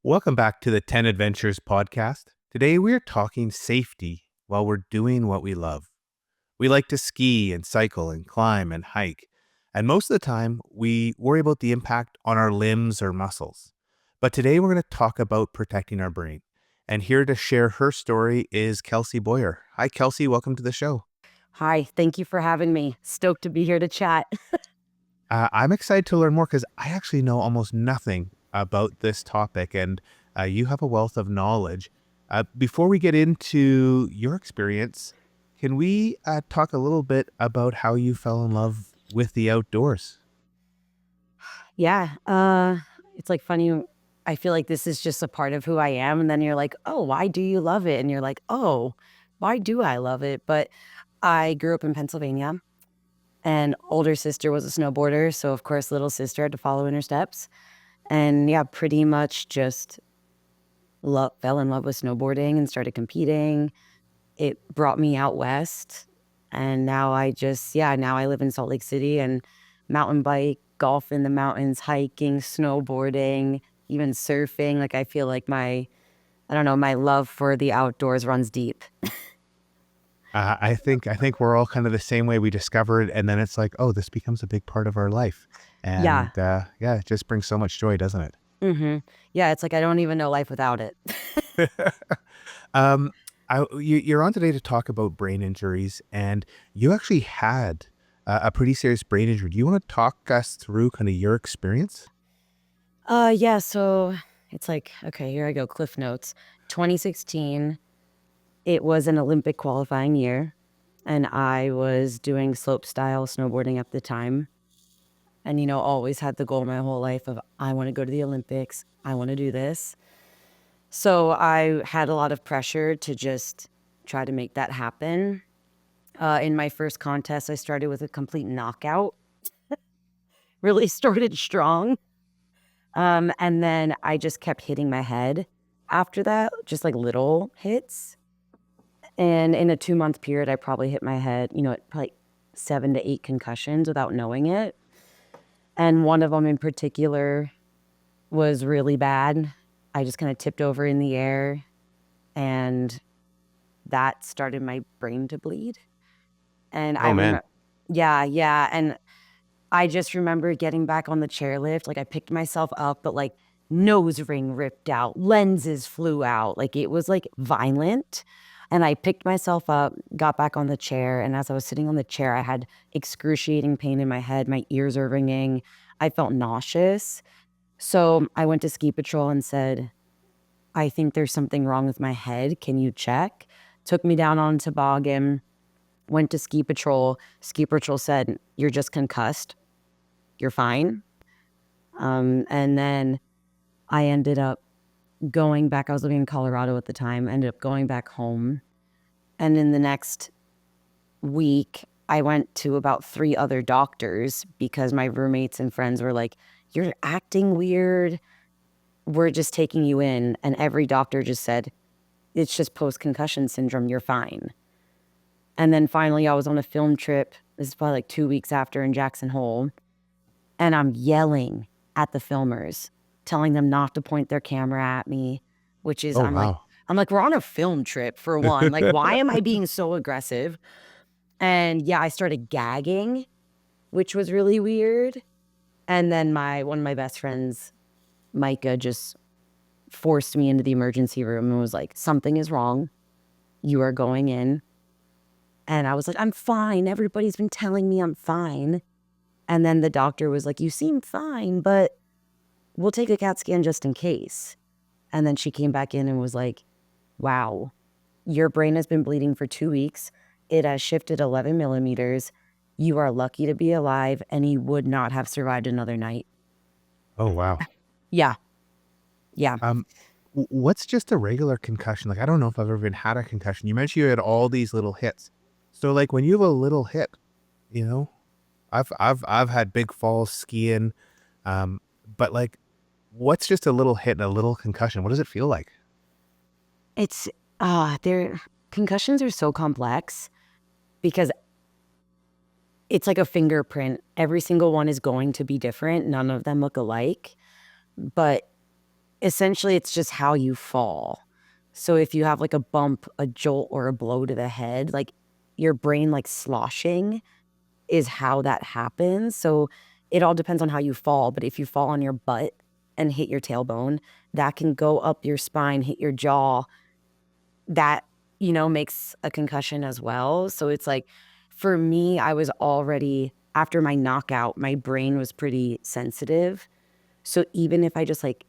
Welcome back to the 10 Adventures podcast. Today we're talking safety while we're doing what we love. We like to ski and cycle and climb and hike, and most of the time we worry about the impact on our limbs or muscles. But today we're going to talk about protecting our brain. And here to share her story is Kelsey Boyer. Hi, Kelsey. Welcome to the show. Hi, thank you for having me. Stoked to be here to chat. I'm excited to learn more because I actually know almost nothing about this topic, and you have a wealth of knowledge. Before we get into your experience, can we talk a little bit about how you fell in love with the outdoors? Yeah, it's like funny. I feel like this is just a part of who I am. And then you're like, oh, why do you love it? And you're like, oh, why do I love it? But I grew up in Pennsylvania and older sister was a snowboarder. So, of course, little sister had to follow in her steps. And yeah, pretty much just fell in love with snowboarding and started competing. It brought me out west. And now now I live in Salt Lake City and mountain bike, golf in the mountains, hiking, snowboarding, even surfing. Like I feel like I don't know, my love for the outdoors runs deep. I think we're all kind of the same way. We discover it, and then it's like, oh, this becomes a big part of our life, Yeah. and yeah, it just brings so much joy, doesn't hmm Yeah, it's like I don't even know life without it. it? Um, you're on today to talk about brain injuries, and you actually had a pretty serious brain injury. Do you want to talk us through kind of your experience? Yeah, so it's like, okay, here I go, Cliff Notes. 2016, it was an Olympic qualifying year, and I was doing slope style snowboarding at the time. And, always had the goal my whole life of I want to go to the Olympics. I want to do this. So I had a lot of pressure to just try to make that happen. In my first contest, I started with a complete knockout, really started strong. And then I just kept hitting my head after that, just like little hits. And in a 2-month period, I probably hit my head, probably 7 to 8 concussions without knowing it. And one of them in particular was really bad. I just kind of tipped over in the air and that started my brain to bleed. And I Oh man. remember, yeah. And I just remember getting back on the chairlift. Like I picked myself up, but like nose ring ripped out, lenses flew out. Like it was like violent. And I picked myself up, got back on the chair. And as I was sitting on the chair, I had excruciating pain in my head. My ears are ringing. I felt nauseous. So I went to ski patrol and said, I think there's something wrong with my head. Can you check? Took me down on a toboggan, went to ski patrol. Ski patrol said, you're just concussed. You're fine. And then I ended up going back. I was living in Colorado at the time, ended up going back home. And in the next week, I went to about 3 other doctors because my roommates and friends were like, you're acting weird. We're just taking you in. And every doctor just said, it's just post-concussion syndrome. You're fine. And then finally, I was on a film trip. This is probably like 2 weeks after in Jackson Hole. And I'm yelling at the filmers, telling them not to point their camera at me, which is, Oh wow. I'm like, we're on a film trip for one. Like, why am I being so aggressive? And yeah, I started gagging, which was really weird. And then one of my best friends, Micah, just forced me into the emergency room and was like, something is wrong. You are going in. And I was like, I'm fine. Everybody's been telling me I'm fine. And then the doctor was like, you seem fine, but we'll take a CAT scan just in case. And then she came back in and was like, wow, your brain has been bleeding for 2 weeks. It has shifted 11 millimeters. You are lucky to be alive, and you would not have survived another night. Oh wow. Yeah. Yeah. Um, what's just a regular concussion? Like, I don't know if I've ever even had a concussion. You mentioned you had all these little hits. So like when you have a little hit, you know, I've had big falls skiing, but like, what's just a little hit and a little concussion? What does it feel like? It's, concussions are so complex because it's like a fingerprint. Every single one is going to be different. None of them look alike. But essentially it's just how you fall. So if you have like a bump, a jolt, or a blow to the head, like your brain like sloshing is how that happens. So it all depends on how you fall. But if you fall on your butt and hit your tailbone, that can go up your spine, hit your jaw. That, makes a concussion as well. So it's like, for me, I was already, after my knockout, my brain was pretty sensitive. So even if I just like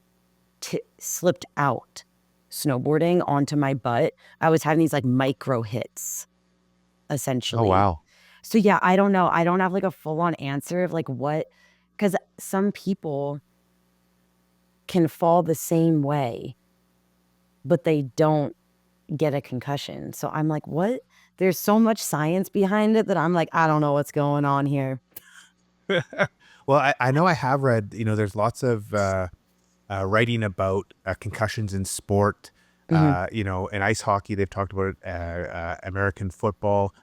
slipped out snowboarding onto my butt, I was having these like micro hits, Oh, essentially. wow. So yeah, I don't know. I don't have like a full on answer of like what, because some people can fall the same way, but they don't get a concussion. So I'm like, what? There's so much science behind it that I'm like, I don't know what's going on here. Well, I know I have read, there's lots of writing about concussions in sport. Hmm. In ice hockey, they've talked about American football,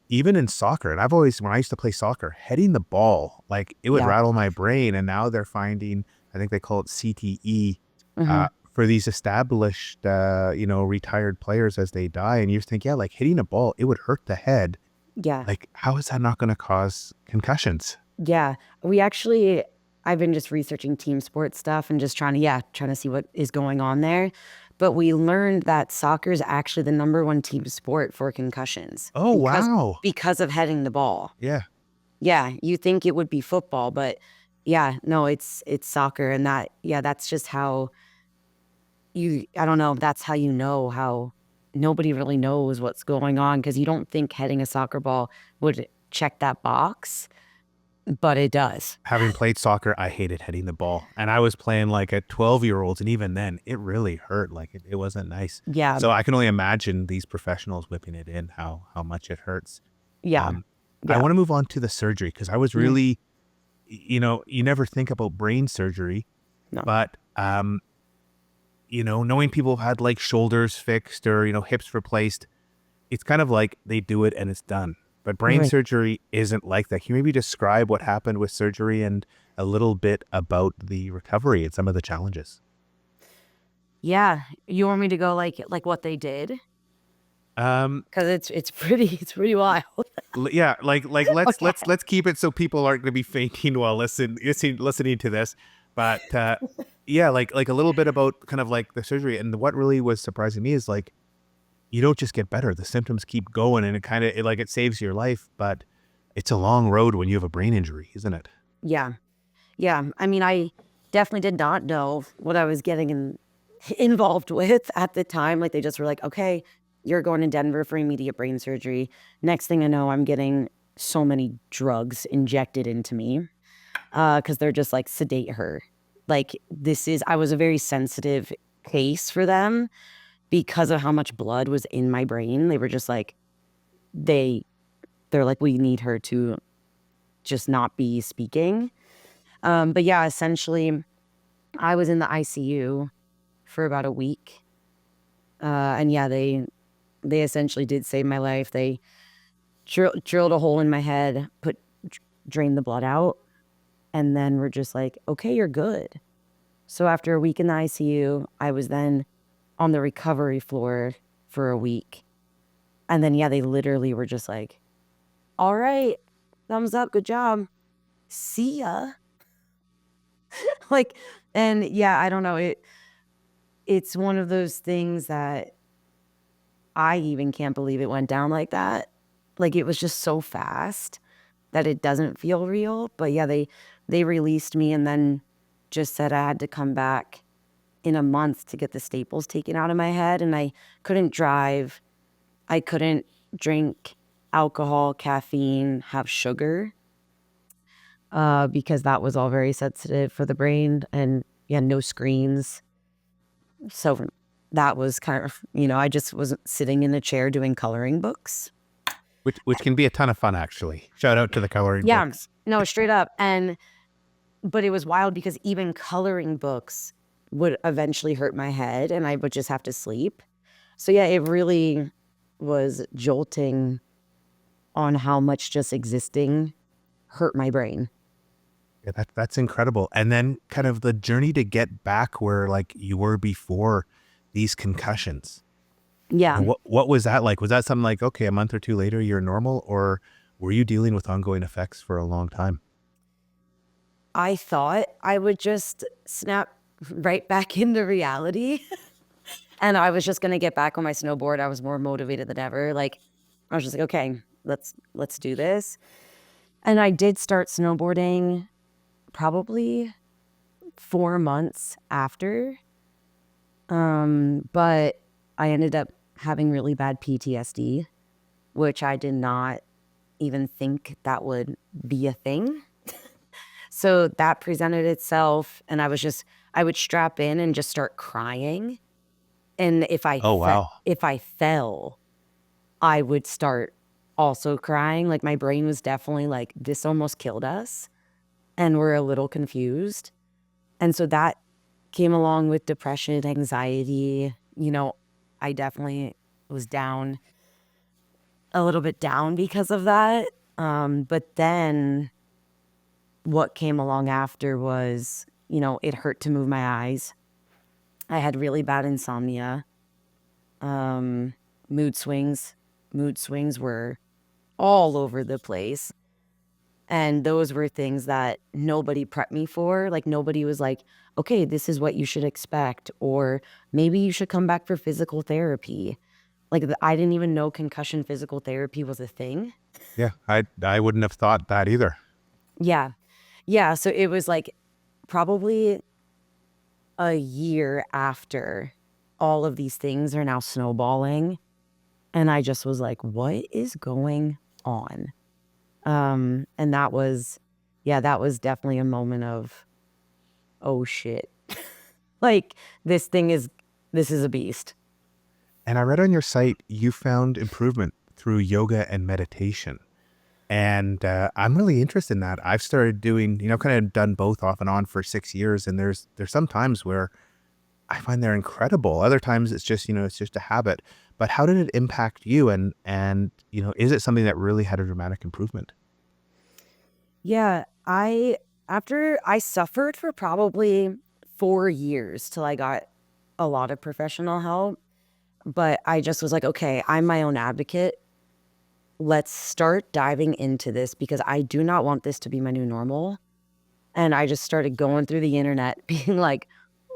even in soccer. And I've always, when I used to play soccer, hitting the ball, like it would Yeah. rattle my brain. And now they're finding, I think they call it CTE, Hmm. for these established, retired players as they die. And you just think, yeah, like hitting a ball, it would hurt the head. Yeah. Like, how is that not going to cause concussions? Yeah. I've been just researching team sports stuff and just trying to see what is going on there. But we learned that soccer is actually the number one team sport for concussions Oh, wow. because of heading the ball. Yeah. Yeah, you think it would be football, but yeah, no, it's soccer, and that's just how I don't know, that's how how nobody really knows what's going on because you don't think heading a soccer ball would check that box, but it does. Having played soccer, I hated hitting the ball. And I was playing like at 12-year-olds. And even then, it really hurt. Like it wasn't nice. Yeah, So I can only imagine these professionals whipping it in, how much it hurts. yeah, Um, I yeah, want to move on to the surgery because I was mhm, really, you never think about brain surgery, no, but, knowing people have had like shoulders fixed or, hips replaced, it's kind of like they do it and it's done. But brain right. surgery isn't like that. Can you maybe describe what happened with surgery and a little bit about the recovery and some of the challenges? Yeah, you want me to go like what they did? Um, 'Cause it's pretty it's pretty wild. yeah, like let's Okay. let's keep it so people aren't going to be fainting while listening to this. But yeah, like a little bit about kind of like the surgery and what really was surprising me is like you don't just get better. The symptoms keep going and it saves your life, but it's a long road when you have a brain injury, isn't it? Yeah. Yeah, I mean, I definitely did not know what I was getting involved with at the time. Like, they just were like, "Okay, you're going to Denver for immediate brain surgery." Next thing I know, I'm getting so many drugs injected into me, because 'cause they're just like, "Sedate her." Like, I was a very sensitive case for them because of how much blood was in my brain. They were just like they they're like, "We need her to just not be speaking." But yeah, essentially I was in the ICU for about a week. And yeah, they essentially did save my life. They drilled a hole in my head, drained the blood out, and then we're just like, okay, you're good. So after a week in the ICU, I was then on the recovery floor for a week. And then yeah, they literally were just like, all right, thumbs up, good job. See ya. Like, and yeah, I don't know. It's one of those things that I even can't believe it went down like that. Like, it was just so fast that it doesn't feel real, but yeah, they released me and then just said I had to come back in a month to get the staples taken out of my head, and I couldn't drive, I couldn't drink alcohol, caffeine, have sugar, because that was all very sensitive for the brain, and yeah, no screens. So that was kind of, I just was sitting in a chair doing coloring books. Which can be a ton of fun, actually. Shout out to the coloring Yeah, books. no, straight up. But it was wild because even coloring books would eventually hurt my head and I would just have to sleep. So yeah, it really was jolting on how much just existing hurt my brain. Yeah, that's incredible. And then kind of the journey to get back where like you were before these concussions. Yeah. What was that like? Was that something like, okay, a month or 2 later, you're normal, or were you dealing with ongoing effects for a long time? I thought I would just snap right back into reality, and I was just gonna get back on my snowboard. I was more motivated than ever. Like, I was just like, "Okay, let's do this." And I did start snowboarding probably 4 months after, but I ended up having really bad PTSD, which I did not even think that would be a thing. So that presented itself, and I would strap in and just start crying, and Oh, wow. if I fell, I would start also crying. Like, my brain was definitely like, "This almost killed us," and we're a little confused, and so that came along with depression, anxiety. I definitely was down, a little bit down because of that. But then what came along after was, it hurt to move my eyes. I had really bad insomnia, um, mood swings. Mood swings were all over the place. And those were things that nobody prepped me for. Like, nobody was like, okay, this is what you should expect, or maybe you should come back for physical therapy. Like, I didn't even know concussion physical therapy was a thing. Yeah, I wouldn't have thought that either. Yeah. Yeah. So it was like probably a year after all of these things are now snowballing. And I just was like, what is going on? And that was, yeah, that was definitely a moment of, oh shit. Like, this is a beast. And I read on your site you found improvement through yoga and meditation. And I'm really interested in that. I've started doing, kind of done both off and on for 6 years, and there's some times where I find they're incredible. Other times it's just, it's just a habit. But how did it impact you? And is it something that really had a dramatic improvement? Yeah. After I suffered for probably 4 years till I got a lot of professional help, but I just was like, okay, I'm my own advocate. Let's start diving into this because I do not want this to be my new normal. And I just started going through the internet being like,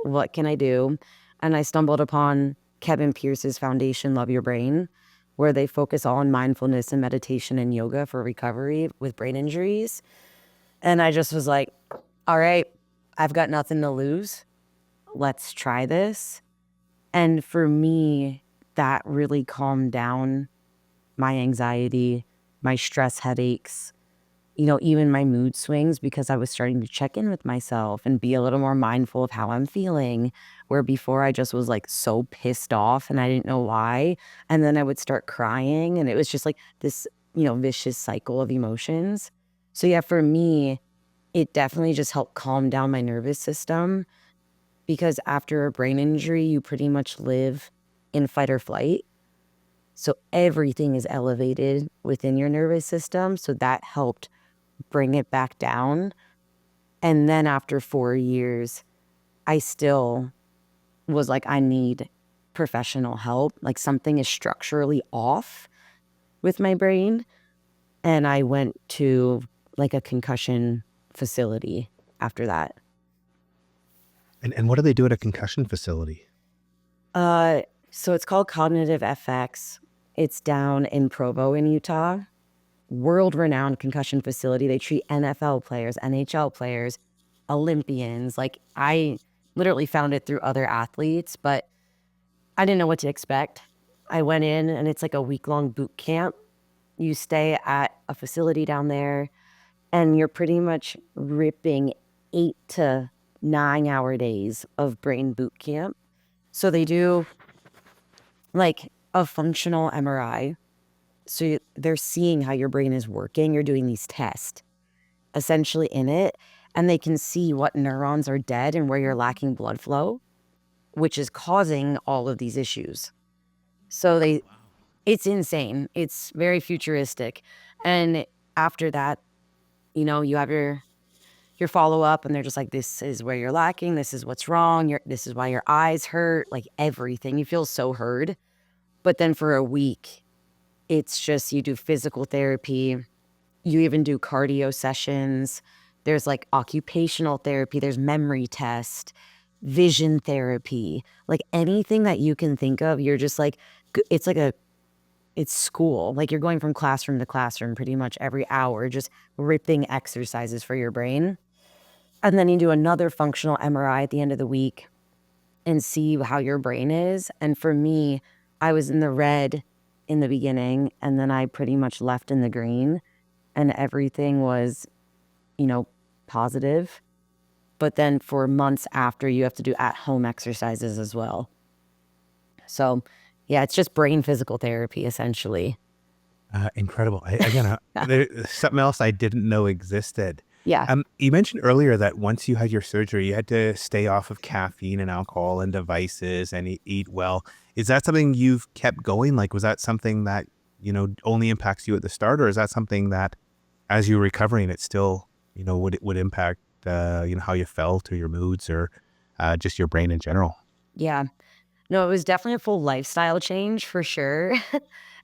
what can I do? And I stumbled upon Kevin Pierce's foundation, Love Your Brain, where they focus on mindfulness and meditation and yoga for recovery with brain injuries. And I just was like, all right, I've got nothing to lose. Let's try this. And for me, that really calmed down my anxiety, my stress headaches, even my mood swings, because I was starting to check in with myself and be a little more mindful of how I'm feeling. Where before I just was like so pissed off and I didn't know why. And then I would start crying and it was just like this, vicious cycle of emotions. So, yeah, for me, it definitely just helped calm down my nervous system because after a brain injury, you pretty much live in fight or flight. So everything is elevated within your nervous system. So that helped bring it back down. And then after 4 years, I still was like, I need professional help. Like, something is structurally off with my brain. And I went to like a concussion facility after that. And what do they do at a concussion facility? Uh, so it's called Cognitive FX. It's down in Provo in Utah. World renowned concussion facility. They treat NFL players, NHL players, Olympians. Like, I literally found it through other athletes, but I didn't know what to expect. I went in and it's like a week-long boot camp. You stay at a facility down there and you're pretty much ripping 8 to 9 hour days of brain boot camp. So they do like a functional MRI. So they're seeing how your brain is working. You're doing these tests essentially in it, and they can see what neurons are dead and where you're lacking blood flow, which is causing all of these issues. So it's insane. It's very futuristic. And after that, you have your follow-up, and they're just like, "This is where you're lacking. This is what's wrong. This is why your eyes hurt," like, everything. You feel so heard. But then for a week, it's just you do physical therapy. You even do cardio sessions. There's, like, occupational therapy. There's memory test, vision therapy. Like, anything that you can think of, you're just like it's like it's school. Like, you're going from classroom to classroom pretty much every hour, just ripping exercises for your brain. And then you do another functional MRI at the end of the week and see how your brain is. And for me, I was in the red in the beginning, and then I pretty much left in the green, and everything was, you know, positive. But then for months after, you have to do at-home exercises as well. So, yeah, it's just brain physical therapy, essentially. Incredible. Again, Yeah. there's something else I didn't know existed. Yeah. You mentioned earlier that once you had your surgery, you had to stay off of caffeine and alcohol and devices and eat well. Is that something you've kept going? Like, was that something that, only impacts you at the start, or is that something that as you're recovering, it still, would impact, how you felt or your moods or just your brain in general? Yeah. No, it was definitely a full lifestyle change for sure.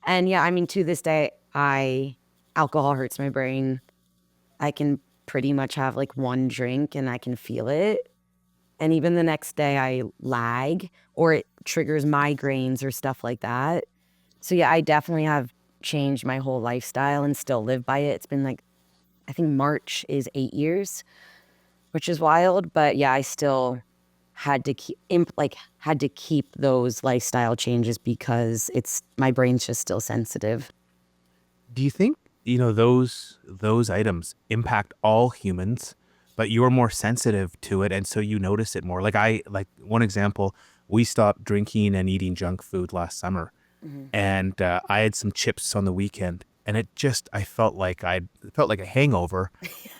And yeah, I mean, to this day, I alcohol hurts my brain. I can pretty much have like one drink and I can feel it. And even the next day, I lag or it triggers migraines or stuff like that. So yeah, I definitely have changed my whole lifestyle and still live by it. It's been like, I think March is 8 years, which is wild. But yeah, I still had to had to keep those lifestyle changes because it's my brain's just still sensitive. Do you think, those items impact all humans, but you're more sensitive to it and so you notice it more? Like one example, we stopped drinking and eating junk food last summer, Mhm. and I had some chips on the weekend, and it felt like a hangover.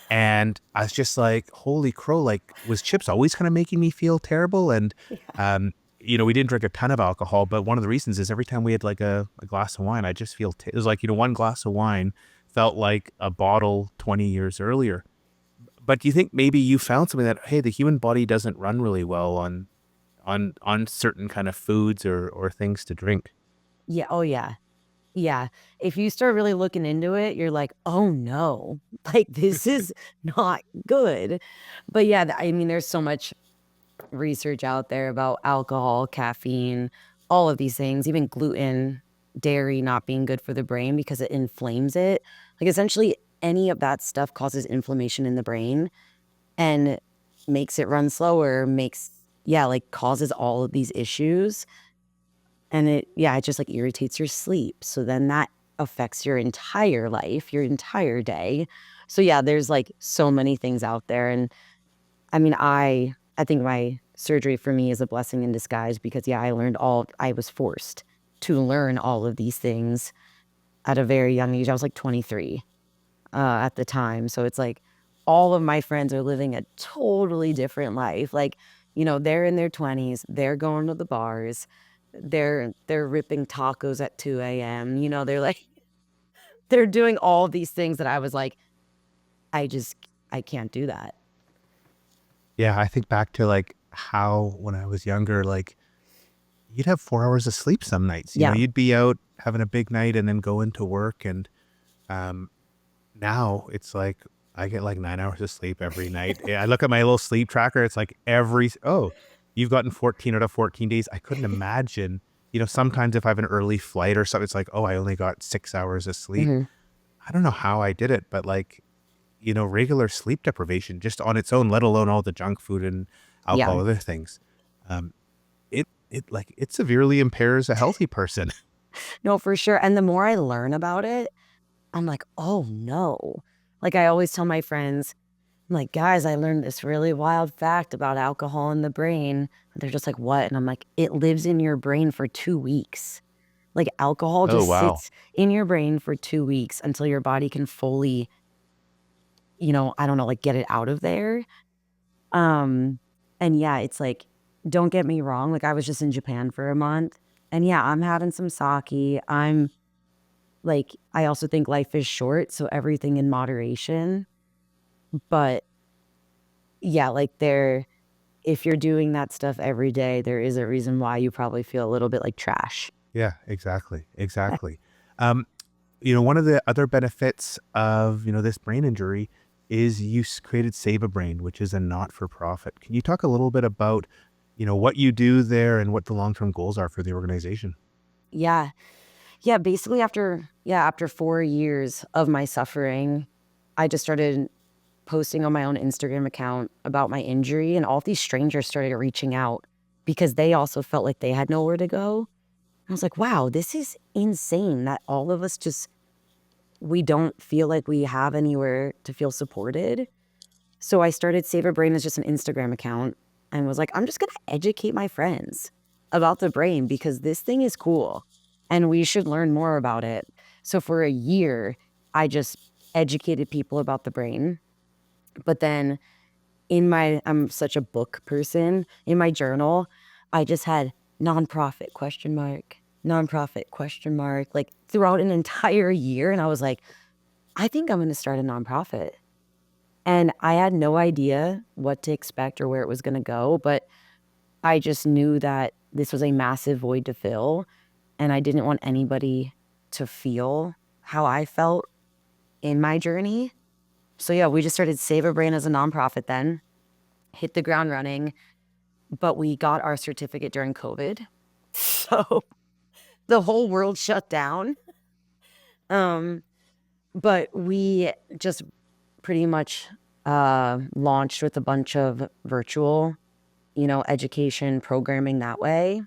And I was just like, "Holy crow, like, was chips always kinda making me feel terrible?" And, Yeah. we didn't drink a ton of alcohol, but one of the reasons is every time we had, like, a glass of wine, I just feel it was like, one glass of wine felt like a bottle 20 years earlier. But do you think maybe you found something that, hey, the human body doesn't run really well on certain kind of foods or things to drink? Yeah. Oh, yeah. Yeah. If you start really looking into it, you're like, "Oh, no. Like, this is not good." But, yeah, I mean, there's so much research out there about alcohol, caffeine, all of these things, even gluten, dairy not being good for the brain because it inflames it. Like, essentially, any of that stuff causes inflammation in the brain and makes it run slower, like, causes all of these issues. And it just, like, irritates your sleep, so then that affects your entire life, your entire day. So, yeah, there's, like, so many things out there, and, I mean, I think my surgery for me is a blessing in disguise because, yeah, I was forced to learn all of these things at a very young age. I was, like, 23, at the time, so it's like all of my friends are living a totally different life, like, they're in their 20s, they're going to the bars, they're ripping tacos at 2 a.m., they're like they're doing all these things that I was like, I just I can't do that. Yeah, I think back to, like, how when I was younger, like, you'd have 4 hours of sleep some nights, Yeah. you'd be out having a big night and then go into work, and, um, now it's like I get, like, 9 hours of sleep every night. I look at my little sleep tracker, it's like "Oh, you've gotten 14 out of 14 days." I couldn't imagine, sometimes if I have an early flight or something, it's like, "Oh, I only got 6 hours of sleep." Mhm. I don't know how I did it, but, like, regular sleep deprivation just on its own, let alone all the junk food and Yeah. alcohol, other things, um, it severely impairs a healthy person. No, for sure, and the more I learn about it, I'm like, "Oh, no." Like, I always tell my friends, I'm like, "Guys, I learned this really wild fact about alcohol in the brain." And they're just like, "What?" And I'm like, "It lives in your brain for 2 weeks." Like, alcohol Oh, just wow. sits in your brain for 2 weeks until your body can fully, I don't know, like, get it out of there. Um, and yeah, it's like, don't get me wrong, like, I was just in Japan for a month, and yeah, I'm having some sake, I also think life is short, so everything in moderation, but yeah, like if you're doing that stuff every day, there is a reason why you probably feel a little bit like trash. Yeah, exactly, exactly. Um, one of the other benefits of, this brain injury is you created Save a Brain, which is a not-for-profit. Can you talk a little bit about, what you do there and what the long-term goals are for the organization? Yeah. Yeah, basically after 4 years of my suffering, I just started posting on my own Instagram account about my injury, and all these strangers started reaching out because they also felt like they had nowhere to go. I was like, "Wow, this is insane that all of us just we don't feel like we have anywhere to feel supported." So I started Save a Brain as just an Instagram account and was like, "I'm just gonna educate my friends about the brain because this thing is cool and we should learn more about it." So for a year, I just educated people about the brain. But then I'm such a book person. In my journal, I just had nonprofit question mark, nonprofit question mark, like throughout an entire year. And I was like, I think I'm going to start a nonprofit. And I had no idea what to expect or where it was going to go, but I just knew that this was a massive void to fill. And I didn't want anybody to feel how I felt in my journey. So yeah, we just started Save a Brain as a nonprofit then, hit the ground running, but we got our certificate during COVID. So the whole world shut down. Um, but we just pretty much launched with a bunch of virtual, education programming that way.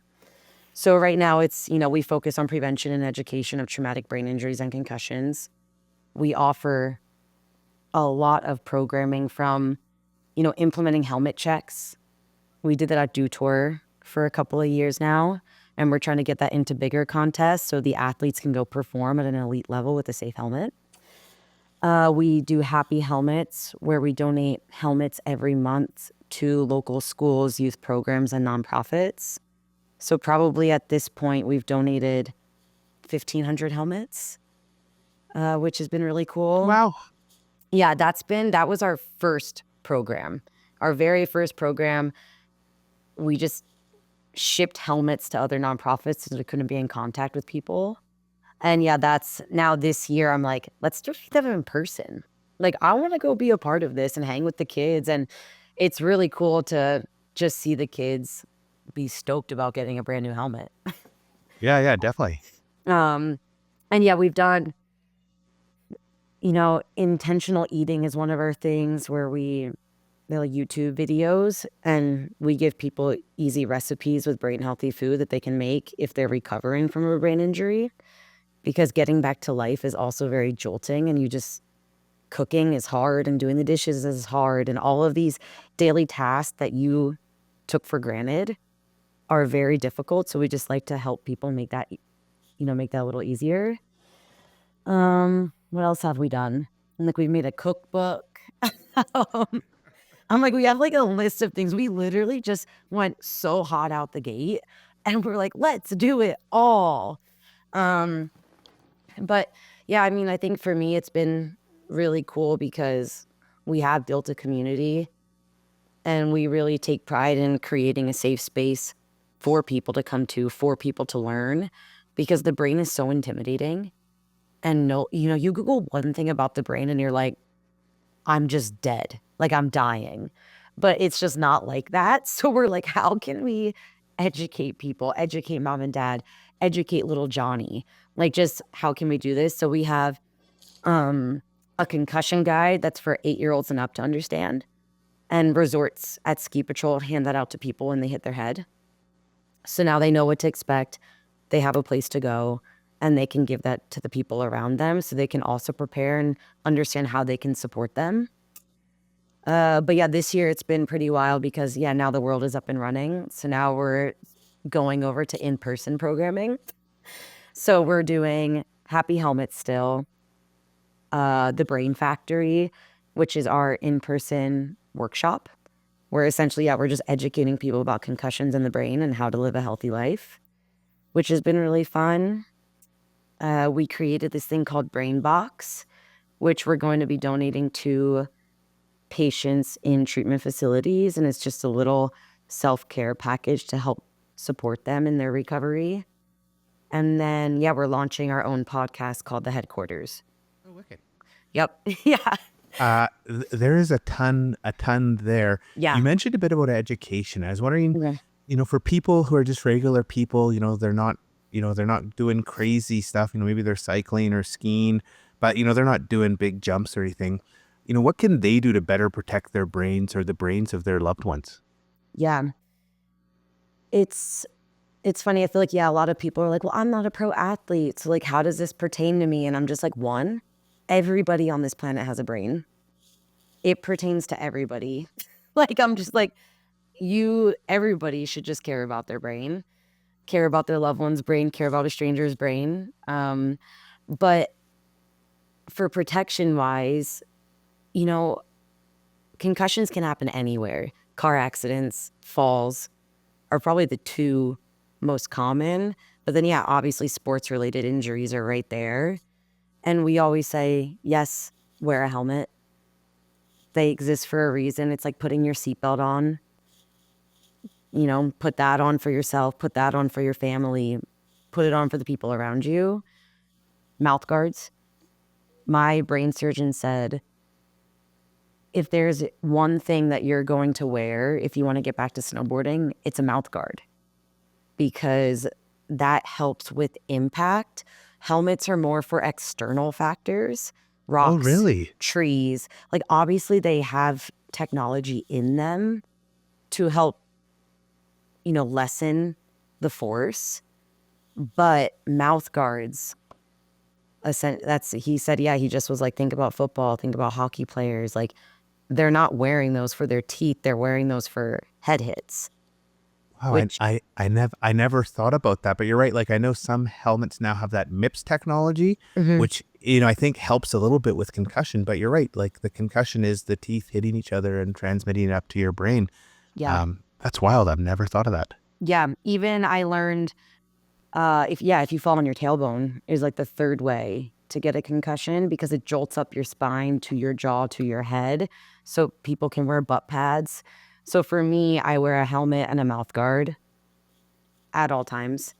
So right now it's, we focus on prevention and education of traumatic brain injuries and concussions. We offer a lot of programming from, implementing helmet checks. We did that at Do Tour for a couple of years now, and we're trying to get that into bigger contests so the athletes can go perform at an elite level with a safe helmet. We do Happy Helmets, where we donate helmets every month to local schools, youth programs, and nonprofits. So probably at this point, we've donated 1,500 helmets, which has been really cool. Wow. Yeah, that was our first program. Our very first program, we just shipped helmets to other nonprofits so they couldn't be in contact with people. And yeah, that's now this year, I'm like, let's do them in person. Like, I want to go be a part of this and hang with the kids. And it's really cool to just see the kids be stoked about getting a brand new helmet. Yeah, yeah, definitely. Um, and yeah, we've done, intentional eating is one of our things where they'll YouTube videos and we give people easy recipes with brain healthy food that they can make if they're recovering from a brain injury. Because getting back to life is also very jolting, and cooking is hard and doing the dishes is hard, and all of these daily tasks that you took for granted are very difficult. So we just like to help people make that, make that a little easier. What else have we done? Like we've made a cookbook. Um, I'm like, we have like a list of things. We literally just went so hot out the gate and we're like, let's do it all. Um, but yeah, I mean, I think for me, it's been really cool because we have built a community and we really take pride in creating a safe space for people to come to, for people to learn, because the brain is so intimidating. And no, you Google one thing about the brain and you're like, I'm just dead. Like I'm dying. But it's just not like that. So we're like, how can we educate people, educate mom and dad, educate little Johnny? Like just how can we do this? So we have um a concussion guide that's for 8-year-olds and up to understand. And resorts at Ski Patrol hand that out to people when they hit their head. So now they know what to expect. They have a place to go and they can give that to the people around them so they can also prepare and understand how they can support them. But yeah, this year it's been pretty wild because yeah, now the world is up and running. So now we're going over to in-person programming. So we're doing Happy Helmets still, the Brain Factory, which is our in-person workshop, where essentially, yeah, we're just educating people about concussions in the brain and how to live a healthy life, which has been really fun. We created this thing called Brain Box, which we're going to be donating to patients in treatment facilities, and it's just a little self-care package to help support them in their recovery. And then, yeah, we're launching our own podcast called The Headquarters. Oh, wicked. Yep. Yeah. There is a ton there. You Yeah. mentioned a bit about education. I was wondering, Okay. for people who are just regular people, they're not doing crazy stuff. Maybe they're cycling or skiing, but they're not doing big jumps or anything. What can they do to better protect their brains or the brains of their loved ones? Yeah. It's funny. I feel like, yeah, a lot of people are like, well, I'm not a pro athlete. So, like, how does this pertain to me? And I'm just like, one, everybody on this planet has a brain. It pertains to everybody. Like, I'm just like, everybody should just care about their brain, care about their loved one's brain, care about a stranger's brain. But for protection wise, concussions can happen anywhere. Car accidents, falls are probably the two most common. But then, yeah, obviously sports related injuries are right there. And we always say, yes, wear a helmet. They exist for a reason. It's like putting your seatbelt on. Put that on for yourself, put that on for your family, put it on for the people around you. Mouth guards. My brain surgeon said, if there's one thing that you're going to wear if you want to get back to snowboarding, it's a mouth guard, because that helps with impact. Helmets are more for external factors, Oh, rocks, really? trees. Like, obviously they have technology in them to help, lessen the force. But mouth guards, he said, yeah, he just was like, think about football, think about hockey players. Like, they're not wearing those for their teeth. They're wearing those for head hits, Wow, which, I never thought about that, but you're right. Like I know some helmets now have that MIPS technology, Mhm. which I think helps a little bit with concussion. But you're right. Like the concussion is the teeth hitting each other and transmitting it up to your brain. yeah. That's wild. I've never thought of that. Yeah. Even I learned, if you fall on your tailbone is like the third way to get a concussion, because it jolts up your spine to your jaw to your head. So people can wear butt pads. So for me, I wear a helmet and a mouth guard at all times.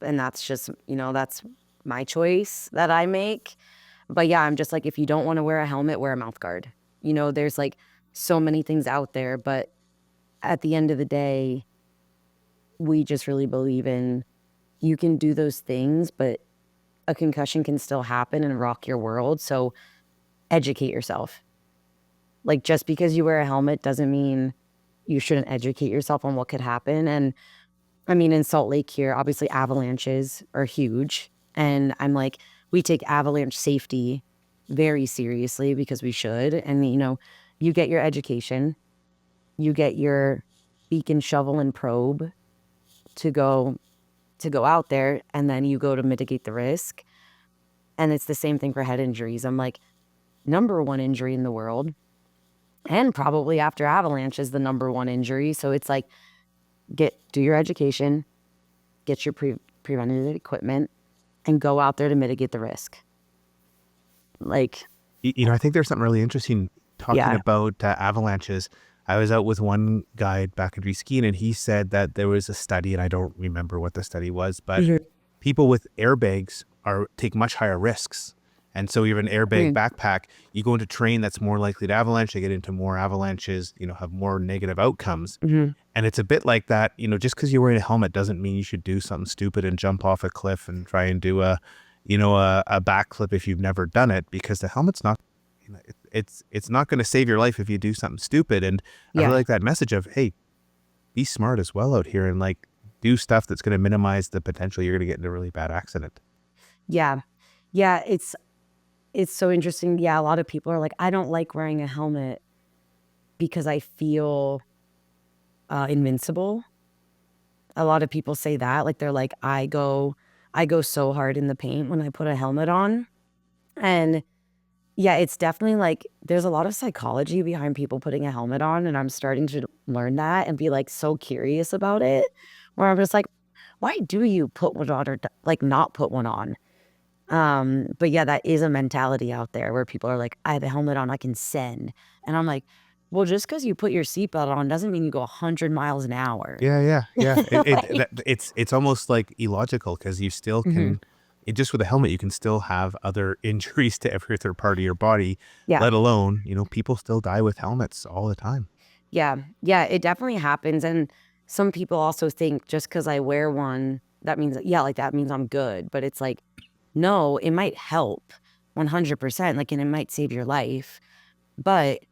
And that's just, that's my choice that I make. But yeah, I'm just like, if you don't want to wear a helmet, wear a mouth guard. There's like so many things out there, but at the end of the day, we just really believe in, you can do those things, but a concussion can still happen and rock your world. So educate yourself. Like, just because you wear a helmet doesn't mean you shouldn't educate yourself on what could happen. And I mean, in Salt Lake here, obviously avalanches are huge. And I'm like, we take avalanche safety very seriously, because we should. And, you get your education, you get your beacon, shovel, and probe to go out there, and then you go to mitigate the risk. And it's the same thing for head injuries. I'm like, number one injury in the world, and probably after avalanche is the number one injury. So it's like, do your education, get your preventative equipment, and go out there to mitigate the risk. Like, I think there's something really interesting talking yeah. about avalanches. I was out with one guy backcountry skiing, and he said that there was a study, and I don't remember what the study was, but Mhm. people with airbags take much higher risks. And so you have an airbag Mhm. backpack, you go into terrain that's more likely to avalanche, you get into more avalanches, have more negative outcomes. Mhm. And it's a bit like that, just because you're wearing a helmet doesn't mean you should do something stupid and jump off a cliff and try and do a backflip if you've never done it, because the helmet's not, it's not going to save your life if you do something stupid. And I really Yeah. like that message of, hey, be smart as well out here and like do stuff that's going to minimize the potential you're going to get into a really bad accident. Yeah. Yeah. It's so interesting. Yeah. A lot of people are like, I don't like wearing a helmet because I feel invincible. A lot of people say that. Like, they're like, I go so hard in the paint when I put a helmet on. And yeah, it's definitely like, there's a lot of psychology behind people putting a helmet on. And I'm starting to learn that and be like so curious about it, where I'm just like, why do you put one on, or like not put one on? But yeah, that is a mentality out there where people are like, I have a helmet on, I can send. And I'm like, well, just because you put your seatbelt on doesn't mean you go 100 miles an hour. Yeah, yeah, yeah. Like, It's almost like illogical because you still mhm. can just with a helmet, you can still have other injuries to every other part of your body, Yeah. let alone, people still die with helmets all the time. Yeah. Yeah. It definitely happens. And some people also think just because I wear one, that means, yeah, like that means I'm good. But it's like, no, it might help 100%. Like, and it might save your life. But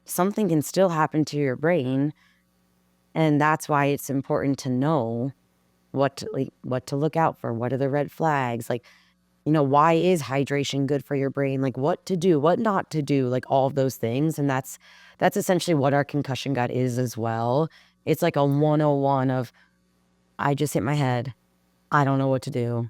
something can still happen to your brain. And that's why it's important to know what to look out for. What are the red flags? Like, why is hydration good for your brain? Like what to do, what not to do, like all of those things. And that's essentially what our concussion guide is as well. It's like a 101 of I just hit my head. I don't know what to do.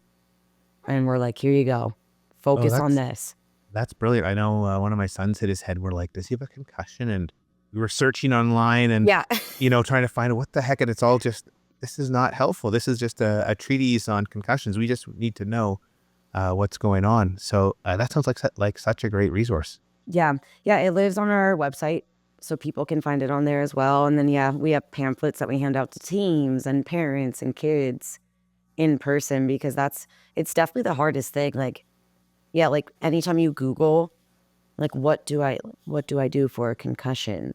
And we're like, here you go. Oh, Focus on that's this. that's brilliant. I know one of my sons hit his head. We're like, does he have a concussion? And we were searching online and Yeah. trying to find what the heck. And it's all just this is not helpful. This is just a treatise on concussions. We just need to know what's going on. So that sounds like such a great resource. Yeah. Yeah. It lives on our website. So people can find it on there as well. And then, yeah, we have pamphlets that we hand out to teams and parents and kids in person because it's definitely the hardest thing. Like, yeah, like anytime you Google, like, what do I do for a concussion?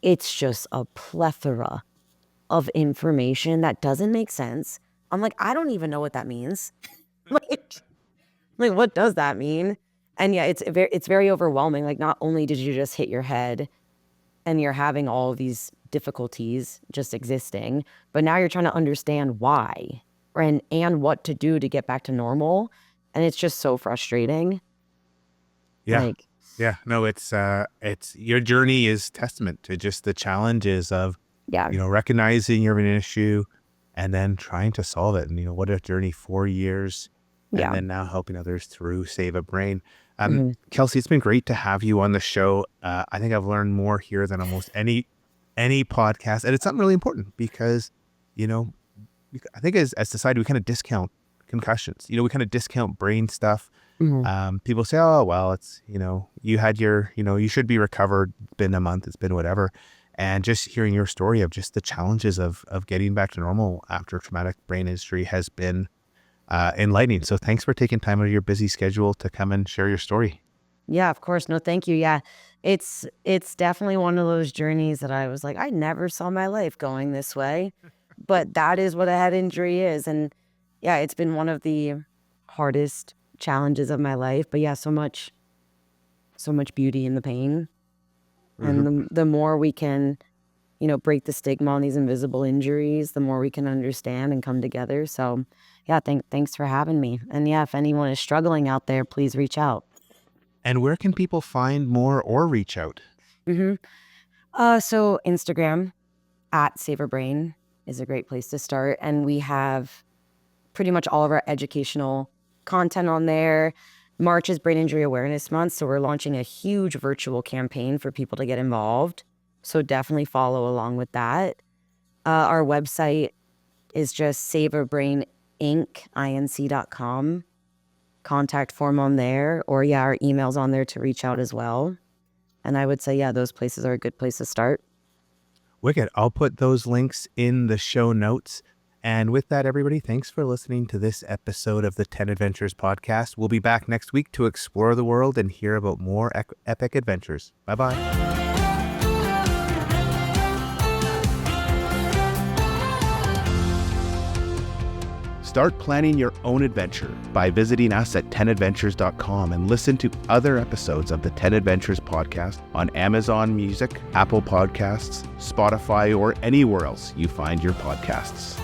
It's just a plethora of information that doesn't make sense. I'm like, I don't even know what that means. like, like, what does that mean? And yeah, it's very overwhelming. Like, not only did you just hit your head and you're having all of these difficulties just existing, but now you're trying to understand why and what to do to get back to normal. And it's just so frustrating. Yeah. Like, Yeah. No, it's your journey is testament to just the challenges of, yeah, recognizing you have an issue and then trying to solve it. And, what a journey, 4 years, and yeah. then now helping others through Save a Brain. Mhm. Kelsey, it's been great to have you on the show. I think I've learned more here than almost any podcast. And it's something really important because, you know, I think as society, we kind of discount concussions. We kind of discount brain stuff. Mhm. People say, oh, well, it's, you had you should be recovered. It's been a month. It's been whatever. And just hearing your story of just the challenges of getting back to normal after traumatic brain injury has been enlightening. So thanks for taking time out of your busy schedule to come and share your story. Yeah, of course. No, thank you. Yeah. It's definitely one of those journeys that I was like, I never saw my life going this way. But that is what a head injury is. And yeah, it's been one of the hardest challenges of my life. But yeah, so much beauty in the pain. Hmm. And the more we can, break the stigma on these invisible injuries, the more we can understand and come together. So yeah, thanks for having me. And yeah, if anyone is struggling out there, please reach out. And where can people find more or reach out? hmm so Instagram at Brain is a great place to start. And we have pretty much all of our educational content on there. March is Brain Injury Awareness Month, so we're launching a huge virtual campaign for people to get involved. So definitely follow along with that. Our website is just saveabraininc.com. Contact form on there, or yeah, our email's on there to reach out as well. And I would say, yeah, those places are a good place to start. Wicked. I'll put those links in the show notes. And with that, everybody, thanks for listening to this episode of the 10 Adventures podcast. We'll be back next week to explore the world and hear about more epic adventures. Bye-bye. Start planning your own adventure by visiting us at 10adventures.com and listen to other episodes of the 10 Adventures podcast on Amazon Music, Apple Podcasts, Spotify, or anywhere else you find your podcasts.